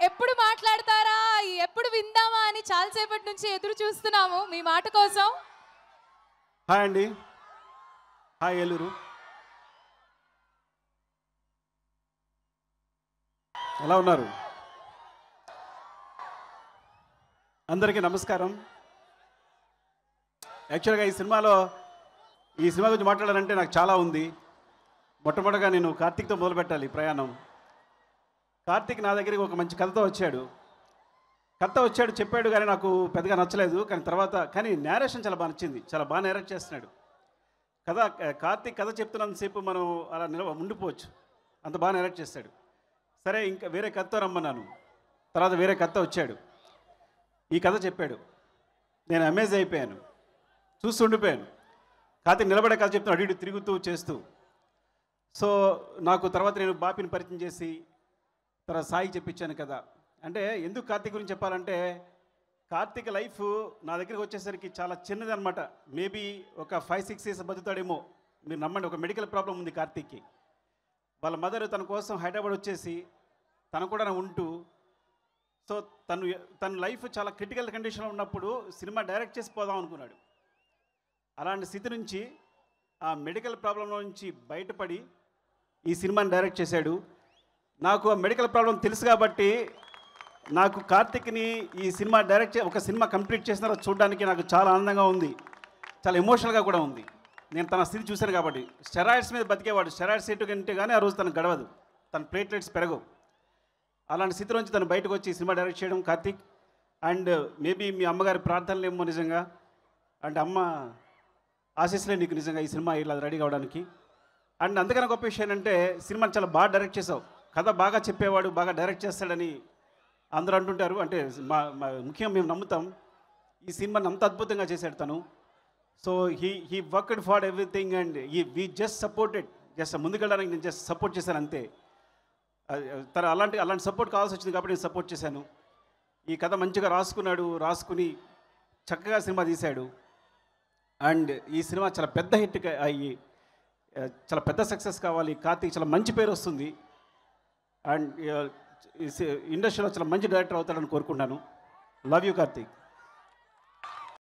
ఎప్పుడు మాట్లాడతారా, ఎప్పుడు విందామా అని చాలాసేపటి నుంచి ఎదురు చూస్తున్నాము మీ మాట కోసం. హాయ్ అండి, హాయ్ ఏలూరు, ఎలా ఉన్నారు? అందరికీ నమస్కారం. యాక్చువల్గా ఈ సినిమా గురించి మాట్లాడాలంటే నాకు చాలా ఉంది. మొట్టమొదటిగా నేను కార్తీక్తో మొదలు పెట్టాలి ప్రయాణం. కార్తీక్ నా దగ్గరికి ఒక మంచి కథతో వచ్చాడు, చెప్పాడు, కానీ నాకు పెద్దగా నచ్చలేదు. కానీ నేరేషన్ చాలా బాగా నచ్చింది, చాలా బాగా నేరేట్ చేస్తున్నాడు. కార్తీక్ కథ చెప్తున్నంతసేపు మనం అలా ఉండిపోవచ్చు, అంత బాగా నేరేట్ చేస్తాడు. సరే, ఇంకా వేరే కథతో రమ్మన్నాను. తర్వాత వేరే కథతో వచ్చాడు, ఈ కథ చెప్పాడు. నేను అమేజ్ అయిపోయాను, చూస్తుండిపోయాను. కార్తీక్ నిలబడే కథ చెప్తున్నాడు, అటు ఇటు తిరుగుతూ చేస్తూ. సో నాకు తర్వాత నేను బాపిని పరిచయం చేసి తర్వాత సాయి చెప్పించాను కదా. అంటే ఎందుకు కార్తీక్ గురించి చెప్పాలంటే, కార్తీక్ లైఫ్ నా దగ్గరికి వచ్చేసరికి చాలా చిన్నది అనమాట. మేబీ ఒక 5-6 years బతుకుతాడేమో. మీరు నమ్మండి, ఒక మెడికల్ ప్రాబ్లం ఉంది కార్తీక్కి. వాళ్ళ మదర్ తన కోసం హైదరాబాద్ వచ్చేసి తను కూడా ఉంటూ, సో తన లైఫ్ చాలా క్రిటికల్ కండిషన్లో ఉన్నప్పుడు సినిమా డైరెక్ట్ చేసి పోదాం అనుకున్నాడు. అలాంటి స్థితి నుంచి, ఆ మెడికల్ ప్రాబ్లంలో నుంచి బయటపడి ఈ సినిమాని డైరెక్ట్ చేశాడు. నాకు ఆ మెడికల్ ప్రాబ్లం తెలుసు కాబట్టి నాకు కార్తీక్ని ఈ సినిమా ఒక సినిమా కంప్లీట్ చేసిన చూడడానికి నాకు చాలా ఆనందంగా ఉంది, చాలా ఎమోషనల్గా కూడా ఉంది. నేను తన స్థితి చూశాను కాబట్టి. స్టెరాయిడ్స్ మీద బతికేవాడు, స్టెరాయిడ్స్ కంటే కానీ ఆ రోజు తనకు గడవదు, తన ప్లేట్లెట్స్ పెరగవు. అలాంటి స్థితి నుంచి తను బయటకు వచ్చి ఈ సినిమా డైరెక్ట్ చేయడం కార్తీక్. అండ్ మేబీ మీ అమ్మగారి ప్రార్థనలు ఏమో నిజంగా, అంటే అమ్మ ఆశీస్సులే నీకు నిజంగా ఈ సినిమా ఇలా రెడీ కావడానికి. అండ్ అందుకని గొప్ప విషయం ఏంటంటే, సినిమాని చాలా బాగా డైరెక్ట్ చేసావు. కథ బాగా చెప్పేవాడు బాగా డైరెక్ట్ చేస్తాడని అందరూ అంటుంటారు. అంటే ముఖ్యంగా మేము నమ్ముతాం. ఈ సినిమాని అంత అద్భుతంగా చేశాడు తను. So he worked for everything and we just supported. Just ముందుకెళ్ళడానికి నేను జస్ట్ సపోర్ట్ చేశాను అంతే. తను అలాంటి సపోర్ట్ కావాల్సి వచ్చింది కాబట్టి నేను సపోర్ట్ చేశాను. ఈ కథ మంచిగా రాసుకుని చక్కగా సినిమా తీశాడు. అండ్ ఈ సినిమా చాలా పెద్ద హిట్ అయ్యి చాలా పెద్ద సక్సెస్ కావాలి. కార్తీక్ చాలా మంచి పేరు వస్తుంది అండ్ ఇండస్ట్రీలో చాలా మంచి డైరెక్టర్ అవుతాడని కోరుకుంటున్నాను. Love you Karthik.